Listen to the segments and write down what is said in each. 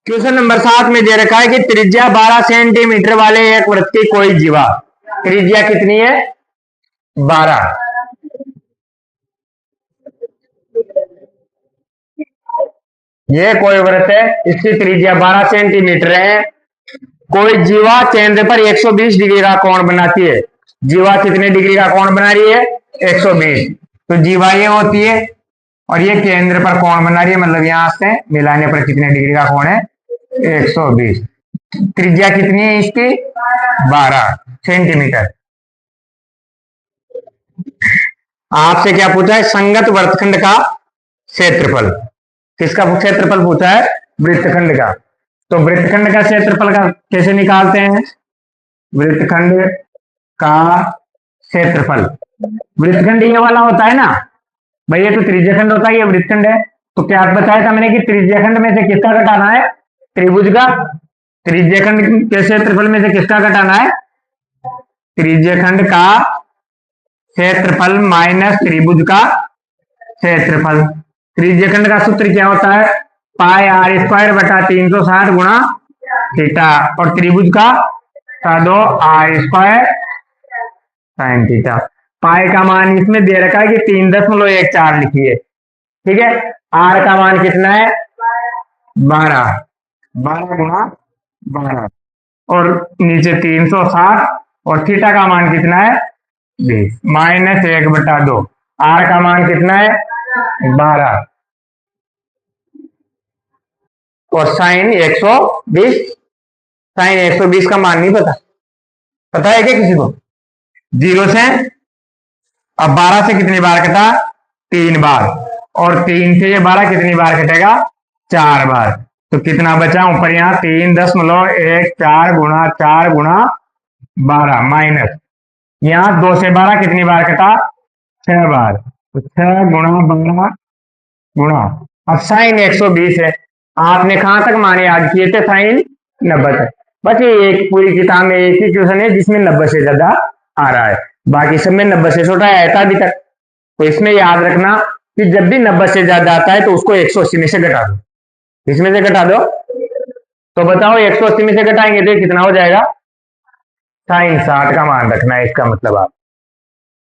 Question number 7 में दे रखा है कि त्रिज्या 12 सेंटीमीटर वाले एक वृत्त की कोई जीवा, त्रिज्या कितनी है 12। ये कोई वृत्त है, इसकी त्रिज्या 12 सेंटीमीटर है। कोई जीवा केंद्र पर 120 डिग्री का कोण बनाती है। जीवा कितने डिग्री का कोण बना रही है 120। तो जीवा ये होती है और ये केंद्र पर कोण बना रही है, मतलब यहां से मिलाने पर कितने डिग्री का कोण है 120। त्रिज्या कितनी है इसकी 12 सेंटीमीटर। आपसे क्या पूछा है, संगत वृत्तखंड का क्षेत्रफल। किसका क्षेत्रफल पूछा है, वृत्तखंड का। तो वृत्तखंड का क्षेत्रफल का कैसे निकालते हैं, वृत्तखंड का क्षेत्रफल। वृत्तखंड ये वाला होता है ना भाई, ये तो त्रिज्याखंड होता है, ये वृत्तखंड है। तो क्या बताया था मैंने कि त्रिज्याखंड में से किसका घटाना है, त्रिभुज का। त्रिज्याखंड के क्षेत्रफल में से किसका घटाना है, त्रिज्याखंड का क्षेत्रफल माइनस त्रिभुज का क्षेत्रफल। त्रिज्याखंड का सूत्र क्या होता है, पाई आर स्क्वायर बटा 360 गुणा थीटा, और त्रिभुज का 2 आर स्क्वायर साइन थीटा। पाई का मान इसमें दे रखा है कि 3.14 लिखिए, ठीक है। आर का मान कितना है 12, 12 गुणा 12, और नीचे 360, और थीटा का मान कितना है 20, माइनस 1/2। आर का मान कितना है 12 और साइन 120। साइन 120 का मान नहीं पता, पता है क्या किसी को, 0 से, अब 12 से कितनी बार कटा 3 बार, और 3 से ये 12 कितनी बार कटेगा 4 बार। तो कितना बचा ऊपर यहाँ 3.14 गुणा 4 गुणा 12, माइनस यहाँ 2 से 12 कितनी बार कटा 6 बार, तो 6 गुणा 12 गुणा। अब साइन 120 है, आपने कहां तक मान याद किए थे, साइन 90 तक। बस ये एक पूरी किताब में एक ही क्वेश्चन है जिसमें 90 से ज्यादा आ रहा है, बाकी सब में 90 से छोटा आया था अभी तक। तो इसमें याद रखना कि जब भी 90 से ज्यादा आता है तो उसको 180 में से घटा दो। इसमें से घटा दो, तो बताओ 180 में से घटाएंगे तो कितना हो जाएगा, साइन 60 का मान रखना है इसका मतलब आप,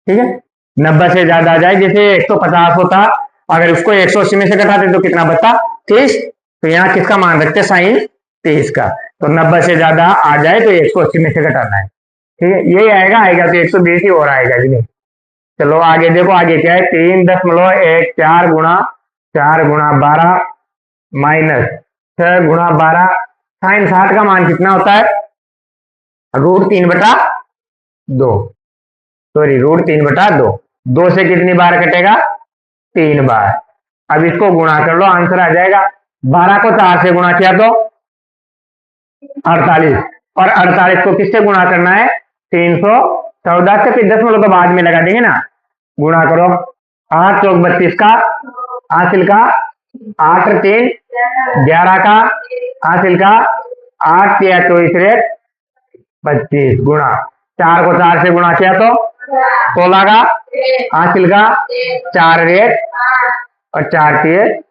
ठीक है। 90 से ज्यादा आ जाए, जैसे 150 होता, अगर उसको 180 में से घटाते तो कितना बचता 30। तो यहाँ किसका मान रखते हैं, साइन 30 का। तो 90 से ज्यादा आ जाए तो 180 में से घटाना है, ठीक है। यही आएगा तो 120 ही और आएगा कि नहीं। चलो आगे देखो, आगे क्या है, 3.14 गुणा 4 गुणा 12 माइनस 6 गुणा 12। साइन 60 का मान कितना होता है, √3/2, सॉरी √3/2। 2 से कितनी बार कटेगा 3 बार। अब इसको गुणा कर लो, आंसर आ जाएगा। 12 को 4 से गुणा किया तो 48, और 48 को किससे गुणा करना है 314 से, फिर 10 तो बाद में लगा देंगे ना, गुणा करो। 8 चौक 32 का हासिल का, 8 3 11 का हासिल का, 8 3 24 25 गुणा 4 को 4 से गुणा किया तो 16 का हासिल का, 4 रेट और 4 3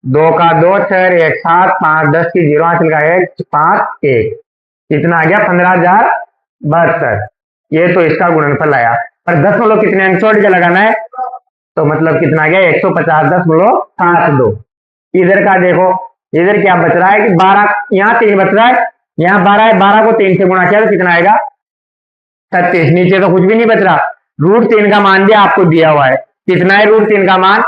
2 का 2 6 1 7 5 10 की 0 हासिल का 1 5 1, कितना आ गया 15,072। ये तो इसका गुणनफल आया, पर 10 कितने अंक छोड़ के लगाना है, तो मतलब कितना आ गया 150.72। इधर का देखो, इधर क्या बच रहा है कि 12, यहाँ 3 बच रहा है, यहाँ 12 है, 12 को 3 से गुणा किया तो कितना आएगा 36। नीचे तो कुछ भी नहीं बच रहा, √3 का मान भी आपको दिया हुआ है, कितना है √3 का मान,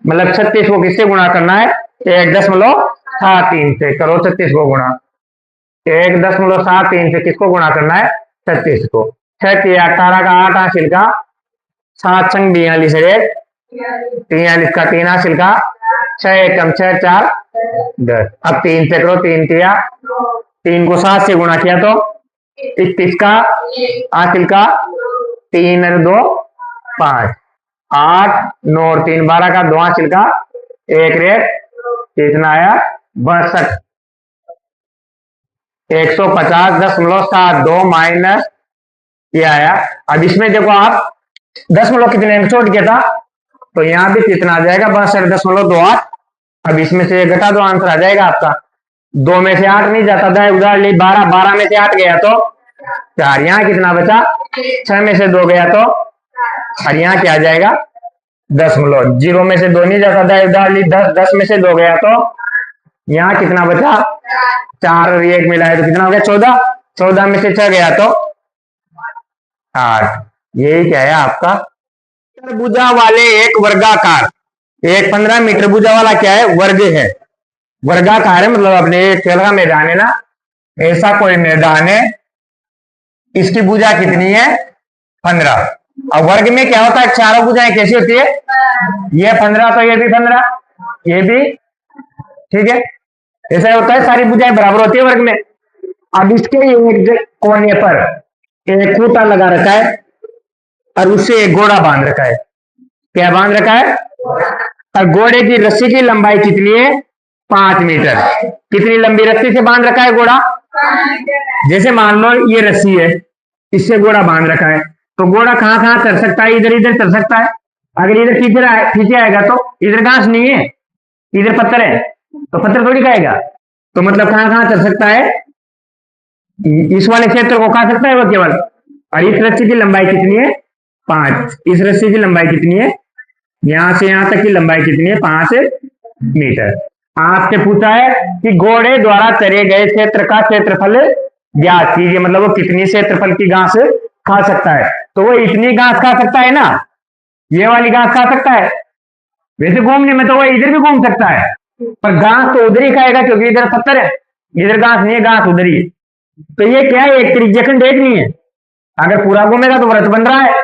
मतलब 36 को किससे गुणा करना है 1.73 से, करो 36 को गुणा, 1.73 से किसको गुणा करना है 36 को। 6 3 18 का 8 हासिल का, 7 संग 42 रेट 43 का 3 हासिल का, 6 1 6 4 10। अब 3 से करो, 3 3 को 7 से गुणा किया तो 31 का हासिल का, 3 2 5 8 9 और 3 12 का 2 हासिल का, 1 रेट कितना आया 62, 150.72 माइनस ये आया। अब इसमें देखो आप 10 कितने अंक छोड़ गया था, तो यहाँ भी कितना आ जाएगा 62.28 अब इसमें से घटा दो, आंसर आ जाएगा आपका। 2 में से 8 नहीं जाता था, उधार ली 12, 12 में से 8 गया तो 4, यहाँ कितना बचा 6 में से 2 गया तो, और यहाँ क्या आ जाएगा 10। 0 में से 2 नहीं जाता था, उधार ली 10, 10 में से 2 गया तो यहाँ कितना बचा 4 और 1 मिला है तो कितना हो गया 14, 14 में से 6 गया तो 8। यही क्या है आपका भुजा वाले एक वर्गाकार, एक 15 मीटर भुजा वाला क्या है वर्ग है, वर्गाकार है मतलब अपने एक खेल का मैदान है ना, ऐसा कोई मैदान है, इसकी भुजा कितनी है 15। और वर्ग में क्या होता है चारों भुजाएं कैसी होती है, ये 15 तो ये भी 15, ये भी ठीक है, ऐसा होता है सारी भुजाएं बराबर होती है वर्ग में। अब इसके एक कोने पर एक खूंटा लगा रखा है और उससे एक घोड़ा बांध रखा है, क्या बांध रखा है, और घोड़े की रस्सी की लंबाई कितनी है 5 मीटर। कितनी लंबी रस्सी से बांध रखा है घोड़ा, जैसे मान लो ये रस्सी है, इससे घोड़ा बांध रखा है, तो घोड़ा कहां कहां चल सकता है, इधर इधर चल सकता है। अगर इधर पीछे आएगा तो इधर घास नहीं है, इधर पत्थर है, तो पत्थर थोड़ी खाएगा, तो मतलब कहां कहां चल सकता है, इस वाले क्षेत्र को खा सकता है वो केवल। और इस रस्सी की लंबाई कितनी है 5, इस रस्सी की लंबाई कितनी है, यहां से यहां तक की लंबाई कितनी है 5 मीटर। आपसे पूछा है कि घोड़े द्वारा चरे गए क्षेत्र का क्षेत्रफल ज्ञात कीजिए, मतलब वो कितनी क्षेत्रफल की घास खा सकता है, तो वो इतनी घास खा सकता है ना, ये वाली घास खा सकता है। वैसे घूमने में तो वो इधर भी घूम सकता है, पर घास तो उधर ही खाएगा क्योंकि इधर पत्थर है, इधर घास नहीं है, घास उधर ही। तो ये क्या है एक त्रिज्यखंड एक नहीं है, अगर पूरा घूमेगा तो व्रत बन रहा है,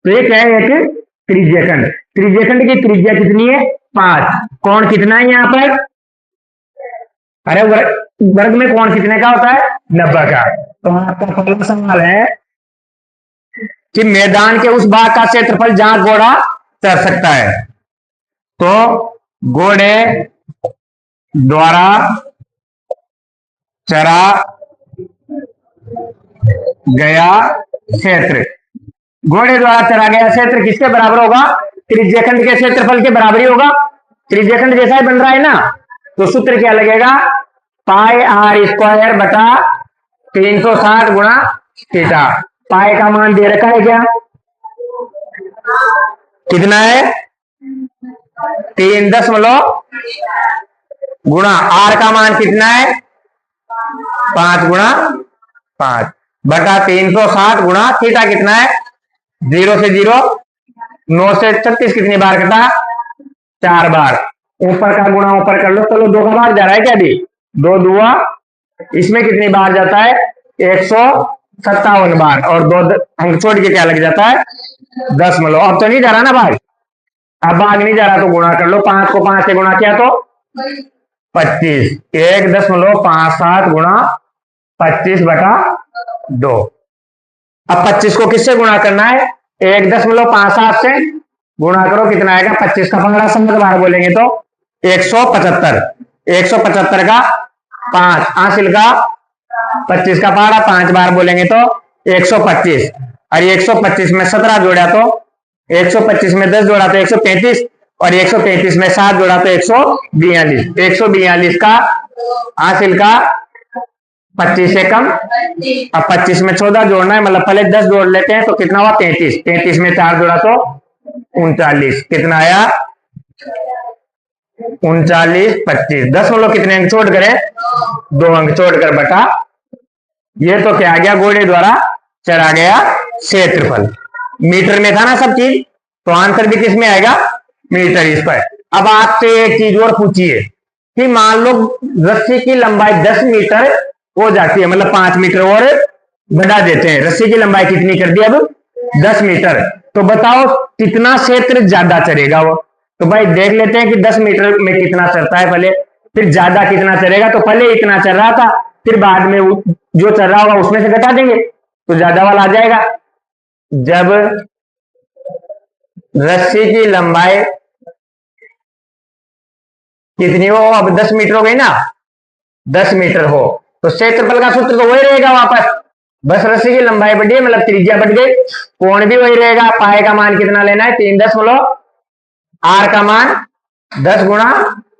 तो ये क्या है एक त्रिज्यखंड। त्रिज्यखंड की त्रिज्या कितनी है 5, कोण कितना है यहाँ पर, अरे वर्ग में कोण कितने का होता है 90 का। तो आपका पहला सवाल है कि मैदान के उस भाग का क्षेत्रफल जहां घोड़ा चढ़ सकता है, तो घोड़े द्वारा चरा गया क्षेत्र, घोड़े द्वारा चरा गया क्षेत्र किसके बराबर होगा, त्रिज्यखंड के क्षेत्रफल के बराबर ही होगा। त्रिज्यखंड जैसा ही बन रहा है ना, तो सूत्र क्या लगेगा पाई आर स्क्वायर बटा 360 गुणा थीटा। पाई का मान दे रखा है क्या, कितना है 3 गुणा आर का मान कितना है 5 गुणा 5 बटा 360 गुणा थीटा कितना है 0 से 0, 9 से 36 कितनी बार कटा 4 बार, ऊपर का गुणा ऊपर कर लो, चलो 2 का बार जा रहा है क्या अभी 2 दुआ, इसमें कितनी बार जाता है 157 बार, और 2 अंक छोड़ के क्या लग जाता है 10। अब तो नहीं जा रहा ना भाग, अब भाग नहीं जा रहा तो गुणा कर लो, 5 को 5 से गुणा किया तो 25, 1.57 गुणा 25 बटा 2। अब 25 को किससे गुणा करना है 1.57 से गुणा करो, कितना आएगा 25 का 15 संगत बार बोलेंगे तो 175, 175 का 5 हासिल का 25 का पहाड़ा 5 बार बोलेंगे तो 125, और 125 में 17 जोड़ा तो 125 में 10 जोड़ा तो 135, और 135 में 7 जोड़ा तो 142, 142 का हासिल का 25 से कम, अब 25 में 14 जोड़ना है, मतलब पहले 10 जोड़ लेते हैं तो कितना हुआ 33, 33 में 4 जोड़ा तो 39, कितना आया 39, 25, 10 कितने अंक छोड़ करें 2 अंक छोड़कर बटा, ये तो क्या आ गया घोड़े द्वारा चरा गया क्षेत्रफल। मीटर में था ना सब चीज, तो आंसर भी किस में आएगा मीटर इस पर। अब आपसे एक चीज और पूछिए कि मान लो रस्सी की लंबाई 10 मीटर हो जाती है, मतलब 5 मीटर और बढ़ा देते हैं, रस्सी की लंबाई कितनी कर दी अब 10 मीटर, तो बताओ कितना क्षेत्र ज्यादा चलेगा वो। तो भाई देख लेते हैं कि 10 मीटर में कितना चलता है पहले, फिर ज्यादा कितना चलेगा, तो पहले इतना चल रहा था, फिर बाद में जो चल रहा होगा उसमें से घटा देंगे तो ज्यादा वाला आ जाएगा। जब रस्सी की लंबाई कितनी हो, अब 10 मीटर हो गई ना, 10 मीटर हो तो क्षेत्रफल का सूत्र तो वही रहेगा वापस, बस रस्सी की लंबाई बढ़ी मतलब त्रिज्या बढ़ गई, कोण भी वही रहेगा। पाए का मान कितना लेना है 3 आर का मान 10 गुणा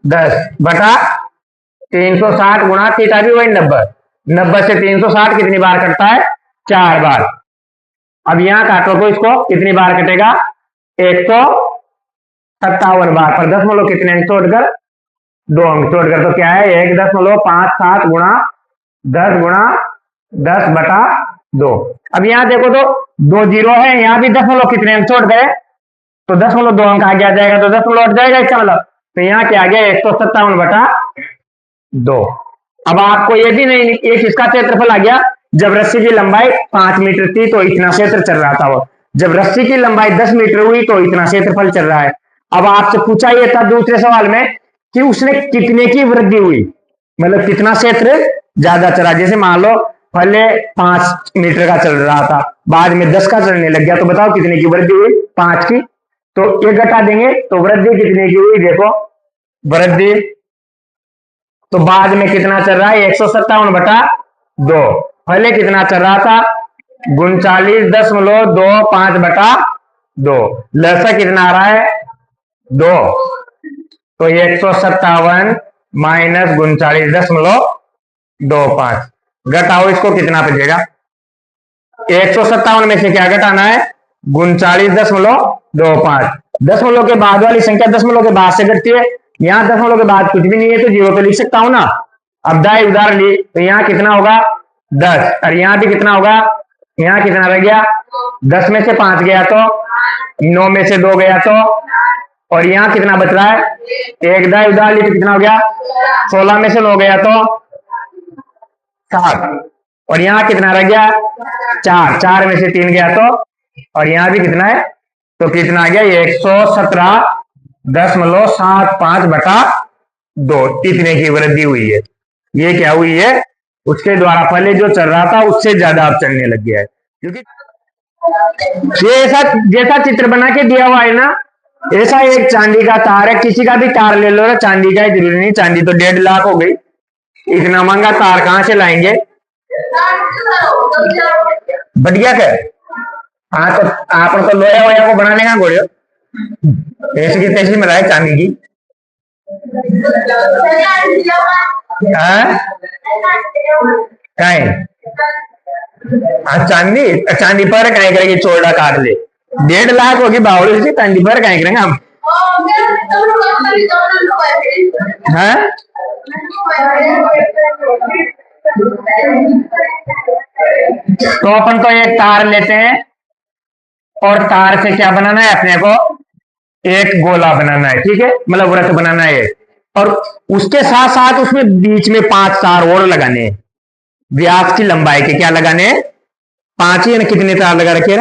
10/360 गुणा थीटा भी वही 90। 90 से 360 कितनी बार कटता है? 4 बार। अब यहां काटो तो इसको कितनी बार कटेगा? 157 बार। पर दशमलव कितने अंक छोड़कर? 2 अंक छोड़कर। तो क्या है? 1.57 गुणा 10/10/2। अब यहां देखो तो 2 जीरो है, यहां भी दशमलव कितने अंक छोड़ गए? तो 0.2 अंक आगे आ जाएगा, तो 10 लौट जाएगा इसका मतलब। तो यहाँ क्या आ गया? 157/2। अब आपको ये भी नहीं, एक इसका क्षेत्रफल आ गया। जब रस्सी की लंबाई 5 मीटर थी तो इतना क्षेत्र चल रहा था वो, जब रस्सी की लंबाई 10 मीटर हुई तो इतना क्षेत्रफल चल रहा है। अब आपसे पूछा ये था दूसरे सवाल में कि उसने कितने की वृद्धि हुई, मतलब कितना क्षेत्र ज्यादा चला। जैसे मान लो पहले 5 मीटर का चल रहा था, बाद में 10 का चलने लग गया, तो बताओ कितने की वृद्धि हुई? 5 की। तो ये घटा देंगे तो वृद्धि कितने की हुई? देखो वृद्धि तो बाद में कितना चल रहा है? 157/2। पहले कितना चल रहा था? 39.25/2। लसा कितना आ रहा है? 2। तो 157 माइनस 39.25 घटाओ, इसको कितना बचेगा? 157 में से क्या घटाना है? 39.25। दशमलव के बाद वाली संख्या दशमलव के बाद से घटती है। यहाँ दशमलव के बाद कुछ भी नहीं है तो जीरो तो लिख सकता हूं ना। अब दाएं उदाहरण ली तो यहाँ कितना होगा? 10। और यहाँ भी कितना होगा? यहाँ कितना रह गया? 10 में से 5 गया तो 9 में से 2 गया तो, और यहाँ कितना बच रहा है? एक। दाएं उदाहरण ली तो कितना हो गया? 16 में से 9 गया तो 7। और यहाँ कितना रह गया? 4। 4 में से 3 गया तो, और यहाँ भी कितना है? तो कितना आ गया? 117.75/2। इतने की वृद्धि हुई है। ये क्या हुई है? उसके द्वारा पहले जो चल रहा था उससे ज्यादा अब चलने लग गया है। क्योंकि ये ऐसा जैसा चित्र बना के दिया हुआ है ना, ऐसा एक चांदी का तार है, किसी का भी तार ले लो ना, चांदी का ही जरूरी नहीं, चांदी तो 1.5 लाख हो गई, इतना महंगा तार कहां से लाएंगे? बढ़िया क्या? हाँ तो आप तो लोया वोया को बनाने का गोड़ियो ऐसी की तैसी में लाए चांदी की। चांदी चांदी पर कहीं करेगी? चोड़ा काट ले 1.5 लाख होगी बावड़ी से, चांदी पर कहीं करेंगे हम? हाँ तो अपन तो एक तार लेते हैं और तार से क्या बनाना है अपने को? एक गोला बनाना है, ठीक है, मतलब वृत्त बनाना है। और उसके साथ साथ उसमें बीच में 5 तार और लगाने हैं, व्यास की लंबाई के क्या लगाने हैं? 5 ही। कितने तार लगा रखे?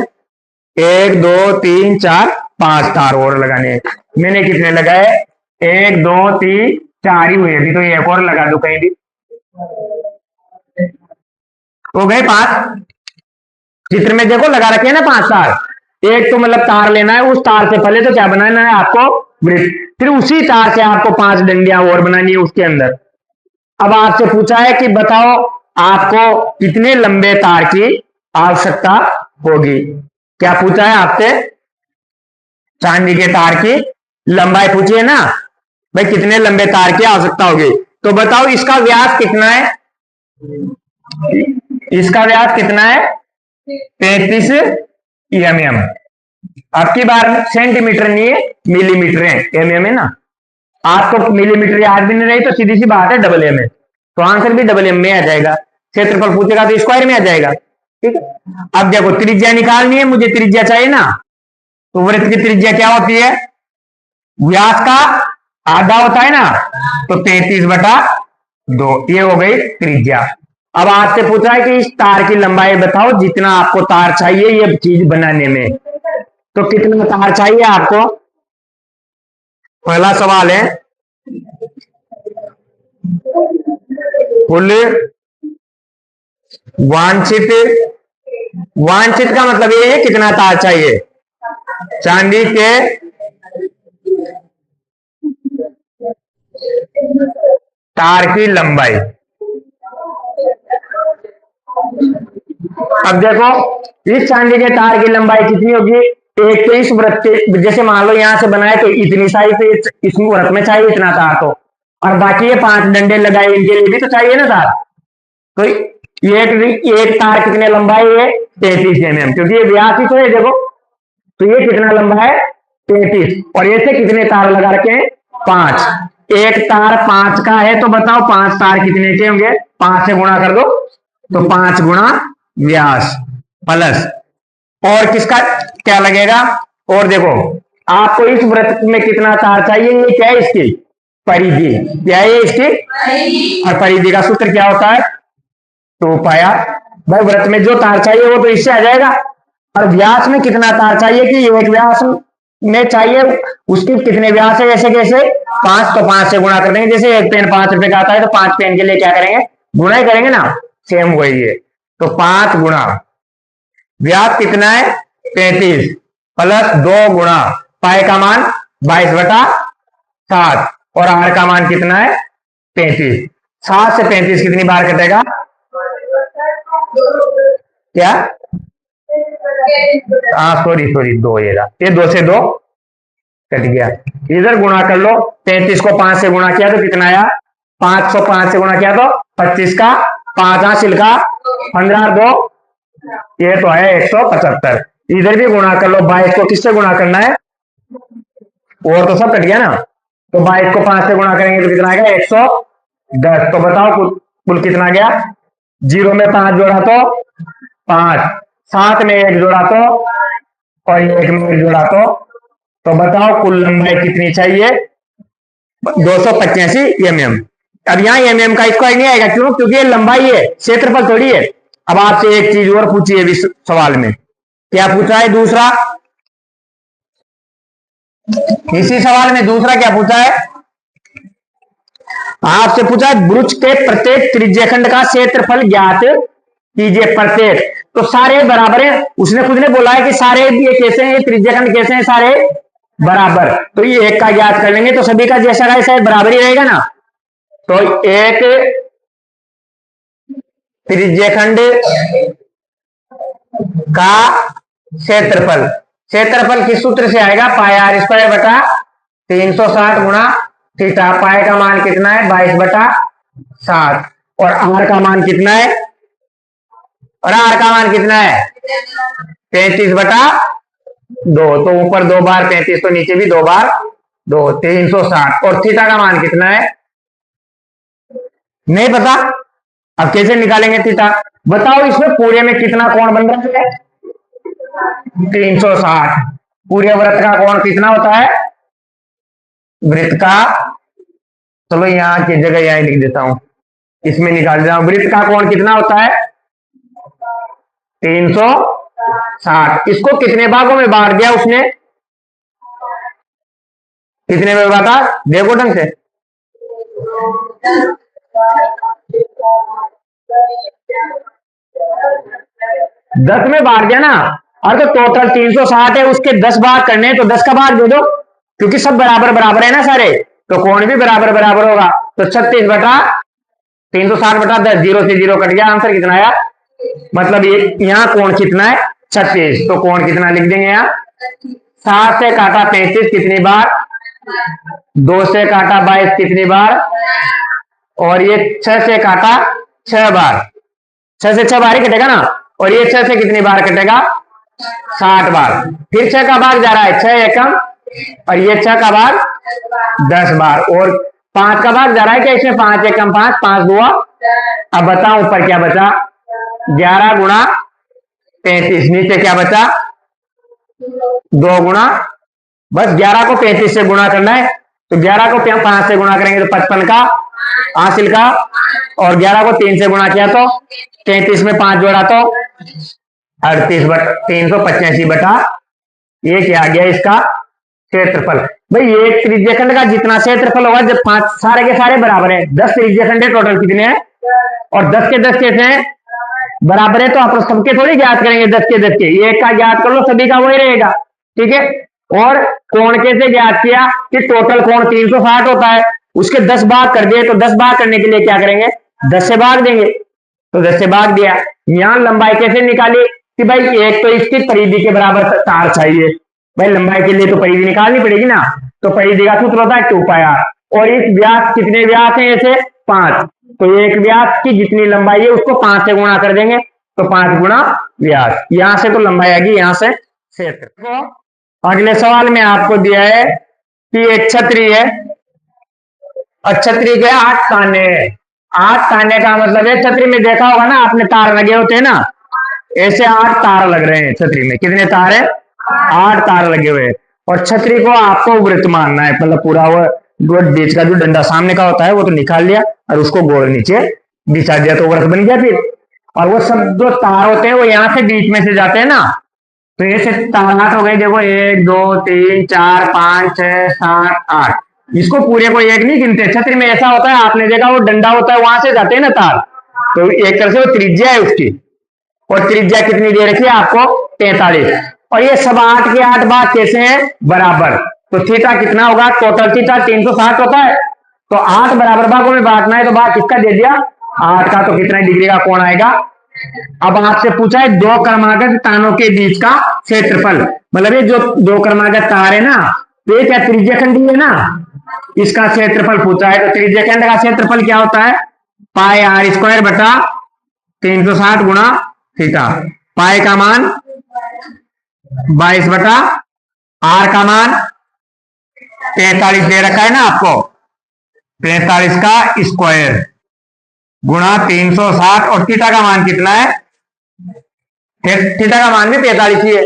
1 2 3 4 5 तार और लगाने हैं। मैंने कितने लगाए? 1 2 3 4 ही हुए, अभी तो एक और लगा दो कहीं भी, हो गए 5। चित्र में देखो लगा रखे हैं ना 5 तार। एक तो मतलब तार लेना है, उस तार से पहले तो क्या बनाना है आपको? वृत्त। फिर उसी तार से आपको 5 डंडियां और बनानी है उसके अंदर। अब आपसे पूछा है कि बताओ आपको कितने लंबे तार की आवश्यकता होगी? क्या पूछा है आपसे? चांदी के तार की लंबाई पूछी है ना भाई, कितने लंबे तार की आवश्यकता होगी? तो बताओ इसका व्यास कितना है? इसका व्यास कितना है? 35 mm। आपकी बार सेंटीमीटर नहीं है, मिलीमीटर है, mm है ना। आपको मिलीमीटर याद भी नहीं रही तो सीधी सी बात है डबल एम है, तो आंसर भी डबल एम में आ जाएगा। क्षेत्रफल पूछेगा तो स्क्वायर में आ जाएगा, ठीक है। अब देखो त्रिज्या निकालनी है, मुझे त्रिज्या चाहिए ना, तो वृत्त की त्रिज्या क्या होती है? व्यास का आधा होता है ना, तो 33/2 ये हो गई त्रिज्या। अब आपसे पूछा है कि इस तार की लंबाई बताओ जितना आपको तार चाहिए ये चीज बनाने में, तो कितना तार चाहिए आपको? पहला सवाल है कुल वांछित, वांछित का मतलब ये है कितना तार चाहिए? चांदी के तार की लंबाई। अब देखो इस चांदी के तार की लंबाई कितनी होगी? एक तो इस वृत्त, जैसे मान लो यहां से बनाए तो इतनी साइज, इस वृत्त में चाहिए इतना तार, तो और बाकी ये 5 डंडे लगाए, इनके लिए भी तो चाहिए ना तार। तो एक तार कितने लंबाई है 33 mm, क्योंकि ये व्यास ही तो है देखो। तो ये कितना लंबा है 33, और ये से कितने तार लगा रखे हैं 5। एक तार 5 का है, तो बताओ 5 तार कितने के होंगे, 5 से गुणा कर दो, तो 5 गुणा व्यास प्लस, और किसका क्या लगेगा, और देखो आपको इस वृत्त में कितना तार चाहिए, ये क्या है इसकी परिधि, क्या है इसकी, और परिधि का सूत्र क्या होता है 2 पाया। भाई वृत्त में जो तार चाहिए वो तो इससे आ जाएगा, और व्यास में कितना तार चाहिए कि एक व्यास में चाहिए, उसके कितने व्यास है, जैसे कैसे 5, तो 5 से गुणा कर देंगे। जैसे एक पेन 5 रुपए का आता है, तो 5 पेन के लिए क्या करेंगे, गुणा ही करेंगे ना, सेम वही है। तो 5 गुणा व्यास कितना है 33 प्लस 2 गुणा पाए का मान 22/7, और आर का मान कितना है 35। 7 से 35 कितनी बार कटेगा, क्या, हाँ सॉरी 2, ये 2 से 2 कट गया। इधर गुणा कर लो, 35 को 5 से गुणा किया तो कितना आया, 505 से गुणा किया तो 25 का 5 हासिल का 15 2, ये तो है 175। इधर भी गुणा कर लो, 22 को किससे गुणा करना है, और तो सब कट गया ना, तो 22 को 5 से गुणा करेंगे तो कितना आएगा 110। तो बताओ कुल कितना गया, 0 में 5 जोड़ा तो 5, 7 में 1 जोड़ा तो, और 1 में 1 जोड़ा तो बताओ कुल लंबाई कितनी चाहिए 285 mm। अब यहाँ mm का स्क्वायर नहीं आएगा, क्यों, क्योंकि ये लंबाई है, क्षेत्रफल थोड़ी है। अब आपसे एक चीज और पूछी है सवाल में, क्या पूछा है दूसरा, इसी सवाल में दूसरा क्या पूछा है, आपसे पूछा है वृत्त के प्रत्येक त्रिज्यखंड का क्षेत्रफल ज्ञात कीजिए। प्रत्येक, तो सारे बराबर है, उसने खुद ने बोला है कि सारे ये कैसे हैं, ये त्रिज्यखंड कैसे हैं, सारे बराबर। तो ये एक का ज्ञात कर लेंगे, तो सभी का जैसा का शायद बराबर ही रहेगा ना। तो एक त्रिज्यखंड का क्षेत्रफल, क्षेत्रफल किस सूत्र से आएगा, पाई आर स्क्वायर बटा 360 गुणा थीटा। पाई का मान कितना है 22/7, और आर का मान कितना है, और आर का मान कितना है 35/2, तो ऊपर 2 बार 35, तो नीचे भी 2 बार 2, 360। और थीटा का मान कितना है नहीं पता, अब कैसे निकालेंगे थीटा, बताओ इसमें पूरे में कितना कोण बन रहा है 360। पूरे वृत्त का कोण कितना होता है, वृत्त का, चलो यहां की जगह यहां लिख देता हूं, इसमें निकाल देता हूं, वृत्त का कोण कितना होता है 360। इसको कितने भागों में बांट दिया उसने, कितने में बांटा, देखो ढंग से, 10 में बांट दिया ना। और तो टोटल 360 है, उसके 10 भाग करने हैं, तो 10 का भाग दे दो, क्योंकि सब बराबर बराबर है ना सारे, तो कोण भी बराबर बराबर होगा। तो 36/360/10, 0 से 0 कट गया, आंसर कितना आया, मतलब ये यहाँ कोण कितना है 36, तो कोण कितना लिख देंगे यहाँ, 7 से काटा 35 कितनी बार, 2 से काटा 22 कितनी बार, और ये 6 से काटा 6 बार, 6 से 6 बार ही कटेगा ना, और ये 6 से कितनी बार कटेगा 60 बार। फिर 6 का भाग जा रहा है 6 एकम, और ये 6 का भाग 10 बार, और 5 का भाग जा रहा है क्या इसमें, 5 एकम 5, 5 2। अब बताओ ऊपर क्या बचा, 11 गुणा 35, नीचे क्या बचा 2 गुणा, बस 11 को 35 से गुणा करना है, तो 11 को 5 से गुणा करेंगे तो 55 का हासिल का, और 11 को 3 से गुणा किया तो 33 में 5 जोड़ा तो 385 बटा, ये क्या आ गया इसका क्षेत्रफल। भाई ये त्रिज्यखंड का जितना क्षेत्रफल होगा, जब 5 सारे के सारे बराबर है, 10 त्रिज्यखंड है, टोटल कितने हैं, और 10 के 10 कैसे हैं बराबर है, तो आप सबके थोड़ी ज्ञात करेंगे, 10 के 10 के, एक का ज्ञात कर लो, सभी का वही रहेगा, ठीक है। और कोण कैसे ज्ञात किया कि टोटल कोण 360 होता है, उसके 10 भाग कर दिए, तो 10 भाग करने के लिए क्या करेंगे 10 से भाग देंगे, तो 10 से भाग दिया। यहां लंबाई कैसे निकाली कि भाई एक तो इसकी परिधि के बराबर तार चाहिए, भाई लंबाई के लिए तो परिधि निकालनी पड़ेगी ना, तो परिधि का सूत्र होता है 2 पाई r, और इस व्यास कितने व्यास हैं ऐसे 5, तो एक व्यास की जितनी लंबाई है उसको 5 से गुणा कर देंगे, तो 5 गुणा व्यास, यहां से तो लंबाई आएगी, यहां से क्षेत्र। तो अगले सवाल में आपको दिया है कि एक छतरी है और छतरी के 8 ताने हैं। 8 ताने का मतलब है, छतरी में देखा होगा ना आपने, तार लगे होते हैं ना, ऐसे 8 तार लग रहे हैं छतरी में। कितने तार है? 8 तार लगे हुए हैं। और छतरी को आपको वृत्त मानना है, मतलब पूरा वो बीच का जो डंडा सामने का होता है वो तो निकाल लिया और उसको गोल नीचे बिछा दिया, तो वृत्त बन गया फिर। और वो सब जो तार होते हैं वो यहाँ से बीच में से जाते हैं ना, तो ऐसे तार हो गए, देखो 1 2 3 4 5 6 7 8, इसको पूरे को एक नहीं गिनते। छतरी में ऐसा होता है, आपने देखा वो डंडा होता है वहां से जाते हैं ना तार, तो एक तरह से वो त्रिज्या है उसकी, और त्रिज्या कितनी दे रखी है आपको? 43। और ये सब 8 के 8 भाग कैसे हैं? बराबर। तो थीटा कितना होगा? टोटल थीटा 360 होता है, तो 8 बराबर भागों में बांटना है, तो भाग किसका दे दिया? 8 का। तो कितना डिग्री का कोण आएगा? अब आपसे पूछा है दो क्रमागत तारों के बीच का क्षेत्रफल, मतलब ये जो दो क्रमागत तार है ना, तो ये क्या त्रिज्याखंडी है ना, इसका क्षेत्रफल पूछा है। तो त्रिज्याखंड का क्षेत्रफल क्या होता है? पाई आर स्क्वायर बटा 360 गुणा थीटा। पाई का मान 22 बटा आर का मान 43 दे रखा है ना आपको, 43 का स्क्वायर गुणा 360, और थीटा का मान कितना है? थीटा का मान भी 45 ही है,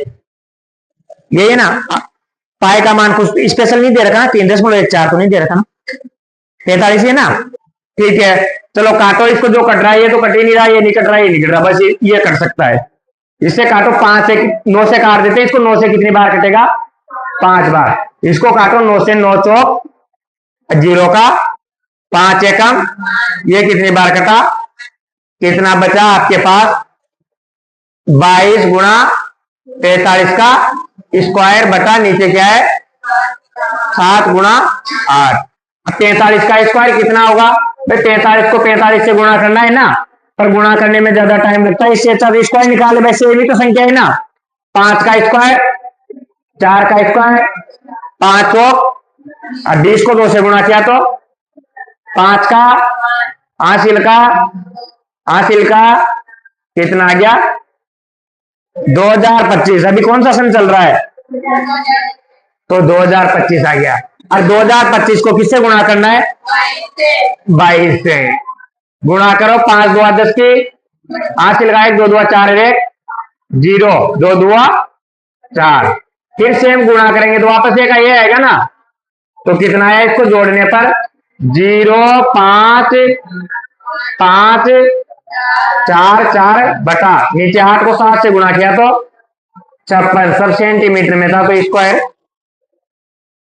यही है ना। पाई का मान कुछ स्पेशल नहीं दे रखा ना, 3.14 तो नहीं दे रखा ना, 43 है ना। ठीक है, चलो काटो इसको, जो कट रहा है ये तो कट ही नहीं रहा, ये नहीं कट रहा, ये नहीं कट रहा, बस ये कट सकता है। इससे काटो, 5 से 9 से काट देते हैं इसको, 9 से कितनी बार कटेगा? 5 बार। इसको काटो, 9 से 9 चौक 0 का 5 एकम, ये कितनी बार कटा? कितना बचा आपके पास? 22 गुणा 43 का स्क्वायर बटा नीचे क्या है? 7 गुणा 8। 43 का स्क्वायर कितना होगा? भाई 43 को 45 से गुणा करना है ना, पर गुणा करने में ज्यादा टाइम लगता है, इससे अच्छा स्क्वायर निकाले। वैसे ये भी तो संख्या है ना, 5 का स्क्वायर 4 का स्क्वायर 5 को, और 20 को 2 से गुणा किया तो 5 का हासिल का कितना आ गया? 2025। अभी कौन सा सन चल रहा है? तो 2025 आ गया। और 2025 को किससे गुणा करना है? 22 से गुणा करो। 5 2 10 की हासिल का 1 2 2 4 1 0 2 2 4, फिर सेम गुणा करेंगे तो वापस एक ये आएगा ना, तो कितना है? इसको जोड़ने पर 0 5 5 4 4 बटा नीचे 8 को 7 से गुणा किया तो 56, सब सेंटीमीटर में था, तो स्क्वायर